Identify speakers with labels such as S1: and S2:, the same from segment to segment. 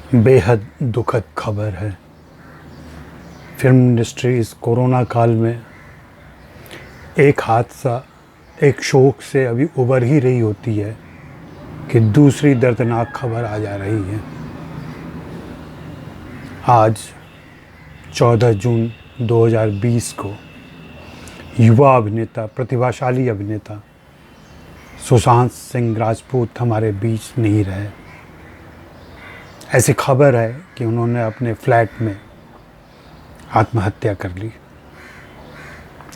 S1: बेहद दुखद खबर है। फिल्म इंडस्ट्री इस कोरोना काल में एक हादसा, एक शोक से अभी उबर ही रही होती है कि दूसरी दर्दनाक खबर आ जा रही है। आज 14 जून 2020 को युवा अभिनेता, प्रतिभाशाली अभिनेता सुशांत सिंह राजपूत हमारे बीच नहीं रहे। ऐसी खबर है कि उन्होंने अपने फ्लैट में आत्महत्या कर ली।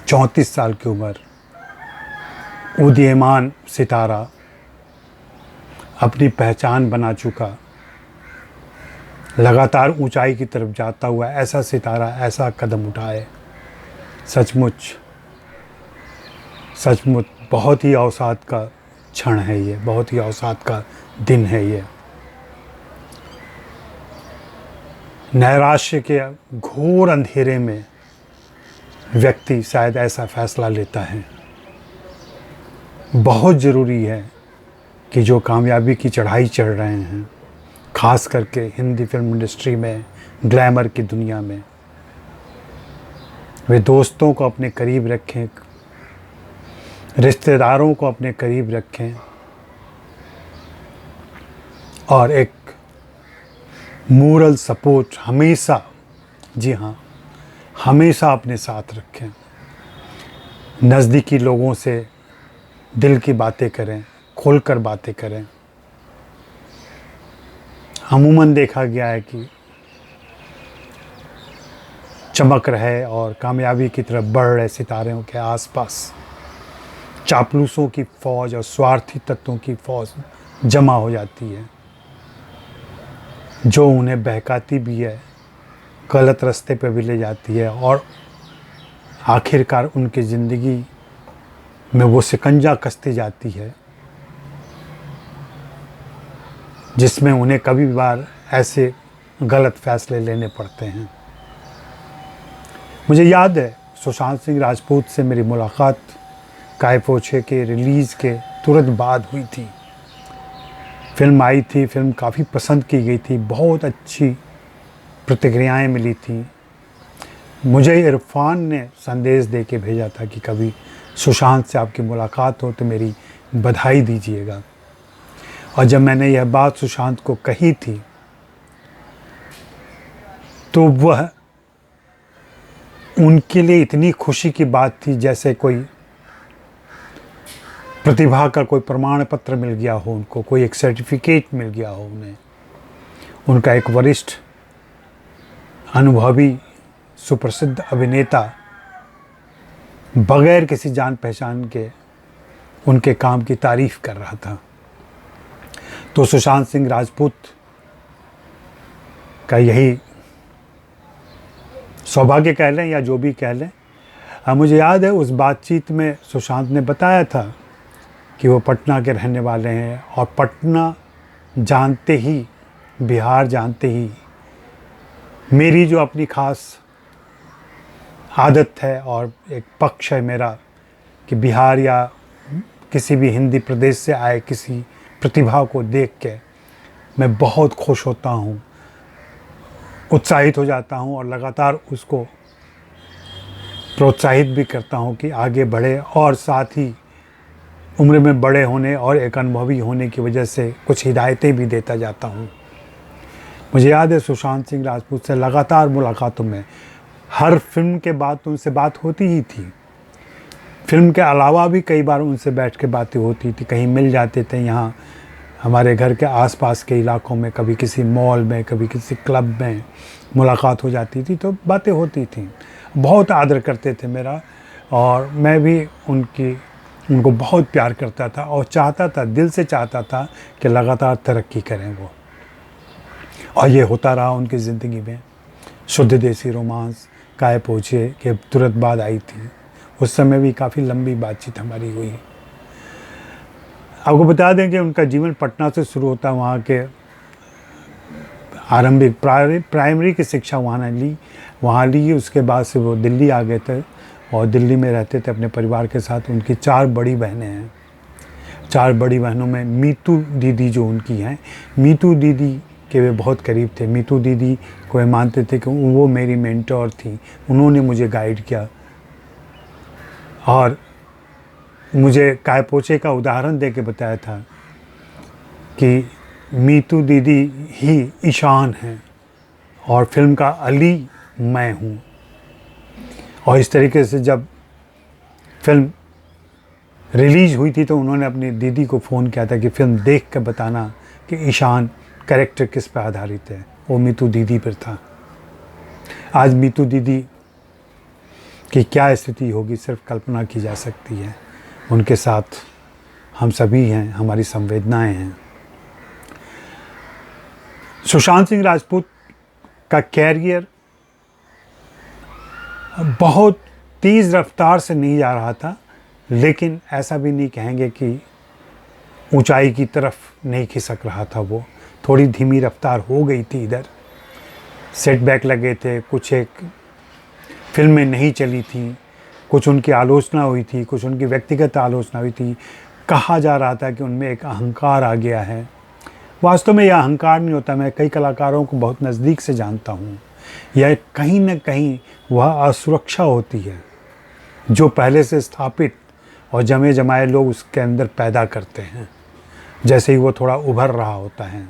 S1: 34 साल की उम्र, उदीयमान सितारा, अपनी पहचान बना चुका, लगातार ऊंचाई की तरफ जाता हुआ ऐसा सितारा ऐसा कदम उठाए, सचमुच बहुत ही अवसाद का क्षण है ये, बहुत ही अवसाद का दिन है ये। नैराश्य के घोर अंधेरे में व्यक्ति शायद ऐसा फैसला लेता है। बहुत ज़रूरी है कि जो कामयाबी की चढ़ाई चढ़ रहे हैं, ख़ास करके हिंदी फिल्म इंडस्ट्री में, ग्लैमर की दुनिया में, वे दोस्तों को अपने करीब रखें, रिश्तेदारों को अपने करीब रखें और एक मोरल सपोर्ट हमेशा, जी हाँ, हमेशा अपने साथ रखें। नज़दीकी लोगों से दिल की बातें करें, खोलकर बातें करें। अमूमन देखा गया है कि चमक रहे और कामयाबी की तरफ बढ़ रहे सितारों के आसपास चापलूसों की फ़ौज और स्वार्थी तत्वों की फ़ौज जमा हो जाती है, जो उन्हें बहकाती भी है, गलत रास्ते पे भी ले जाती है और आखिरकार उनकी ज़िंदगी में वो शिकंजा कसती जाती है, जिसमें उन्हें कभी बार ऐसे गलत फैसले लेने पड़ते हैं। मुझे याद है सुशांत सिंह राजपूत से मेरी मुलाकात काय पोछे के रिलीज़ के तुरंत बाद हुई थी। फिल्म आई थी, फिल्म काफ़ी पसंद की गई थी, बहुत अच्छी प्रतिक्रियाएं मिली थी। मुझे इरफान ने संदेश दे के भेजा था कि कभी सुशांत से आपकी मुलाकात हो तो मेरी बधाई दीजिएगा। और जब मैंने यह बात सुशांत को कही थी तो वह उनके लिए इतनी खुशी की बात थी जैसे कोई प्रतिभा का कोई प्रमाण पत्र मिल गया हो, उनको कोई एक सर्टिफिकेट मिल गया हो उन्हें। उनका एक वरिष्ठ अनुभवी सुप्रसिद्ध अभिनेता बगैर किसी जान पहचान के उनके काम की तारीफ कर रहा था। तो सुशांत सिंह राजपूत का यही सौभाग्य कह लें या जो भी कह लें। मुझे याद है उस बातचीत में सुशांत ने बताया था कि वो पटना के रहने वाले हैं और पटना जानते ही, बिहार जानते ही, मेरी जो अपनी ख़ास आदत है और एक पक्ष है मेरा कि बिहार या किसी भी हिंदी प्रदेश से आए किसी प्रतिभा को देख के मैं बहुत खुश होता हूँ, उत्साहित हो जाता हूँ और लगातार उसको प्रोत्साहित भी करता हूँ कि आगे बढ़े और साथ ही उम्र में बड़े होने और एक अनुभवी होने की वजह से कुछ हिदायतें भी देता जाता हूँ। मुझे याद है सुशांत सिंह राजपूत से लगातार मुलाकातों में हर फिल्म के बाद तो उनसे बात होती ही थी। फिल्म के अलावा भी कई बार उनसे बैठ के बातें होती थी, कहीं मिल जाते थे यहाँ हमारे घर के आसपास के इलाकों में, कभी किसी मॉल में, कभी किसी क्लब में मुलाकात हो जाती थी तो बातें होती थी। बहुत आदर करते थे मेरा और मैं भी उनको बहुत प्यार करता था और चाहता था, दिल से चाहता था कि लगातार तरक्की करें वो। और ये होता रहा उनकी ज़िंदगी में। शुद्ध देसी रोमांस काय पोछे के तुरंत बाद आई थी, उस समय भी काफ़ी लंबी बातचीत हमारी हुई। आपको बता दें कि उनका जीवन पटना से शुरू होता, वहाँ के आरंभिक प्राइमरी की शिक्षा वहाँ ली। उसके बाद से वो दिल्ली आ गए थे और दिल्ली में रहते थे अपने परिवार के साथ। उनकी 4 बड़ी बहनें हैं। 4 बड़ी बहनों में मीतू दीदी जो उनकी हैं, मीतू दीदी कि वे बहुत करीब थे। मीतू दीदी को वे मानते थे कि वो मेरी मेंटोर थी, उन्होंने मुझे गाइड किया और मुझे काय पोचे का उदाहरण दे के बताया था कि मीतू दीदी ही ईशान हैं और फिल्म का अली मैं हूँ। और इस तरीके से जब फिल्म रिलीज हुई थी तो उन्होंने अपनी दीदी को फ़ोन किया था कि फ़िल्म देख कर बताना कि ईशान कैरेक्टर किस पर आधारित है। वो मीतू दीदी पर था। आज मीतू दीदी की क्या स्थिति होगी सिर्फ कल्पना की जा सकती है। उनके साथ हम सभी हैं, हमारी संवेदनाएं हैं। सुशांत सिंह राजपूत का कैरियर बहुत तेज़ रफ्तार से नहीं जा रहा था, लेकिन ऐसा भी नहीं कहेंगे कि ऊंचाई की तरफ नहीं खिसक रहा था। वो थोड़ी धीमी रफ्तार हो गई थी। इधर सेटबैक लगे थे, कुछ एक फिल्में नहीं चली थी, कुछ उनकी आलोचना हुई थी, कुछ उनकी व्यक्तिगत आलोचना हुई थी। कहा जा रहा था कि उनमें एक अहंकार आ गया है। वास्तव में यह अहंकार नहीं होता। मैं कई कलाकारों को बहुत नज़दीक से जानता हूँ। यह कहीं न कहीं वह असुरक्षा होती है जो पहले से स्थापित और जमे जमाए लोग उसके अंदर पैदा करते हैं। जैसे ही वो थोड़ा उभर रहा होता है,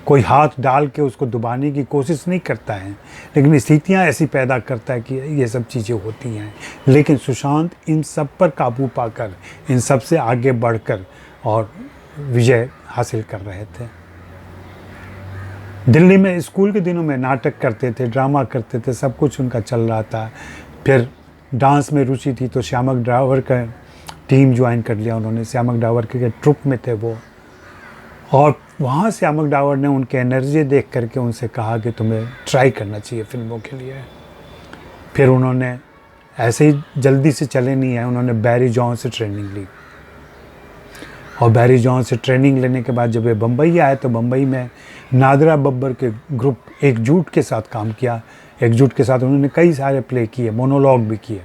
S1: कोई हाथ डाल के उसको दबाने की कोशिश नहीं करता है, लेकिन स्थितियाँ ऐसी पैदा करता है कि ये सब चीज़ें होती हैं। लेकिन सुशांत इन सब पर काबू पाकर, इन सब से आगे बढ़कर और विजय हासिल कर रहे थे। दिल्ली में स्कूल के दिनों में नाटक करते थे, ड्रामा करते थे, सब कुछ उनका चल रहा था। फिर डांस में रुचि थी तो श्यामक डावर का टीम ज्वाइन कर लिया उन्होंने। श्यामक डावर के ट्रुप में थे वो, और वहाँ श्यामक डावर ने उनके एनर्जी देख करके उनसे कहा कि तुम्हें ट्राई करना चाहिए फिल्मों के लिए। फिर उन्होंने ऐसे ही जल्दी से चले नहीं आए, उन्होंने बैरी जॉन से ट्रेनिंग ली। और बैरी जॉन से ट्रेनिंग लेने के बाद जब वे बम्बई आए तो बम्बई में नादिरा बब्बर के ग्रुप एकजुट के साथ काम किया। एकजुट के साथ उन्होंने कई सारे प्ले किए, मोनोलॉग भी किए।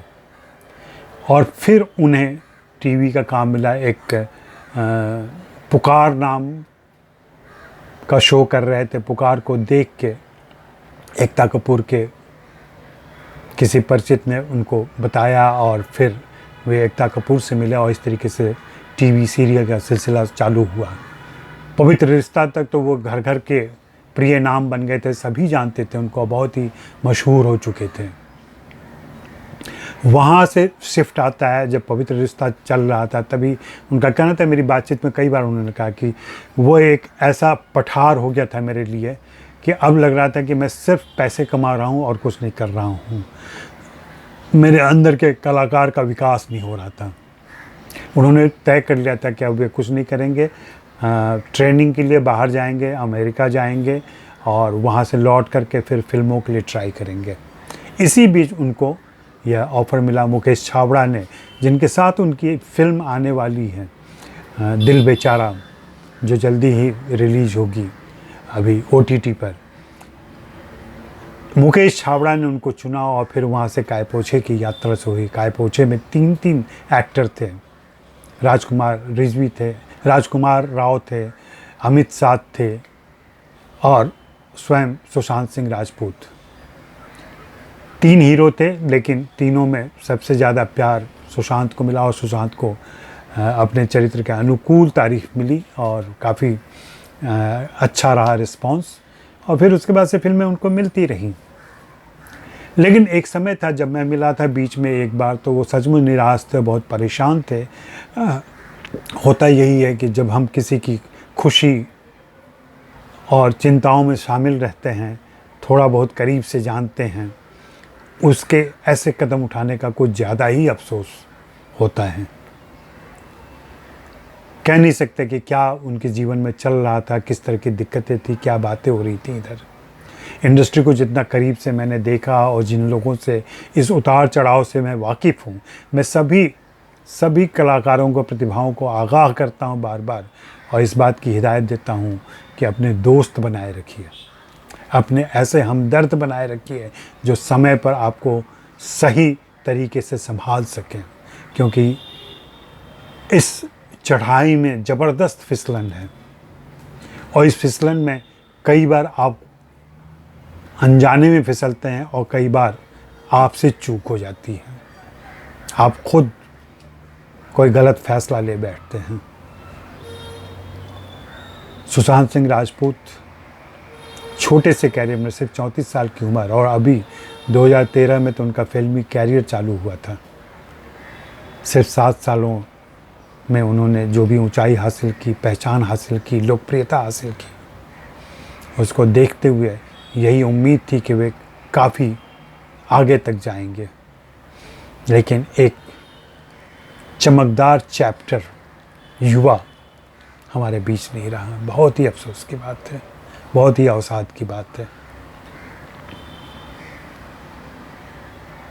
S1: और फिर उन्हें टीवी का काम मिला। एक पुकार नाम का शो कर रहे थे। पुकार को देख के एकता कपूर के किसी परिचित ने उनको बताया और फिर वे एकता कपूर से मिले और इस तरीके से टीवी सीरियल का सिलसिला चालू हुआ। पवित्र रिश्ता तक तो वो घर घर के प्रिय नाम बन गए थे, सभी जानते थे उनको, बहुत ही मशहूर हो चुके थे। वहाँ से शिफ्ट आता है जब पवित्र रिश्ता चल रहा था, तभी उनका कहना था, मेरी बातचीत में कई बार उन्होंने कहा कि वो एक ऐसा पठार हो गया था मेरे लिए कि अब लग रहा था कि मैं सिर्फ पैसे कमा रहा हूँ और कुछ नहीं कर रहा हूँ। मेरे अंदर के कलाकार का विकास नहीं हो रहा था। उन्होंने तय कर लिया था कि अब वे कुछ नहीं करेंगे, ट्रेनिंग के लिए बाहर जाएंगे, अमेरिका जाएंगे और वहाँ से लौट करके फिर फिल्मों के लिए ट्राई करेंगे। इसी बीच उनको यह ऑफ़र मिला मुकेश छाबड़ा ने, जिनके साथ उनकी फिल्म आने वाली है दिल बेचारा, जो जल्दी ही रिलीज होगी अभी OTT पर। मुकेश छाबड़ा ने उनको चुना और फिर वहाँ से काय पोछे की यात्रा से हुई। काय पोछे में 3 एक्टर थे। राजकुमार रिजवी थे, राजकुमार राव थे, अमित साध थे और स्वयं सुशांत सिंह राजपूत। 3 हीरो थे, लेकिन तीनों में सबसे ज़्यादा प्यार सुशांत को मिला और सुशांत को अपने चरित्र के अनुकूल तारीफ मिली और काफ़ी अच्छा रहा रिस्पांस। और फिर उसके बाद से फिल्में उनको मिलती रहीं। लेकिन एक समय था जब मैं मिला था बीच में एक बार, तो वो सचमुच निराश थे, बहुत परेशान थे। होता यही है कि जब हम किसी की खुशी और चिंताओं में शामिल रहते हैं, थोड़ा बहुत करीब से जानते हैं, उसके ऐसे कदम उठाने का कुछ ज़्यादा ही अफसोस होता है। कह नहीं सकते कि क्या उनके जीवन में चल रहा था, किस तरह की दिक्कतें थी, क्या बातें हो रही थी। इधर इंडस्ट्री को जितना करीब से मैंने देखा और जिन लोगों से इस उतार चढ़ाव से मैं वाकिफ़ हूँ, मैं सभी कलाकारों को, प्रतिभाओं को आगाह करता हूँ बार बार और इस बात की हिदायत देता हूँ कि अपने दोस्त बनाए रखिए, अपने ऐसे हमदर्द बनाए रखिए जो समय पर आपको सही तरीके से संभाल सकें, क्योंकि इस चढ़ाई में ज़बरदस्त फिसलन है और इस फिसलन में कई बार आप अनजाने में फिसलते हैं और कई बार आपसे चूक हो जाती है, आप खुद कोई गलत फैसला ले बैठते हैं। सुशांत सिंह राजपूत छोटे से कैरियर में, सिर्फ 34 साल की उम्र, और अभी 2013 में तो उनका फिल्मी कैरियर चालू हुआ था। सिर्फ 7 सालों में उन्होंने जो भी ऊंचाई हासिल की, पहचान हासिल की, लोकप्रियता हासिल की, उसको देखते हुए यही उम्मीद थी कि वे काफ़ी आगे तक जाएंगे। लेकिन एक चमकदार चैप्टर युवा हमारे बीच नहीं रहा। बहुत ही अफसोस की बात है, बहुत ही अवसाद की बात है।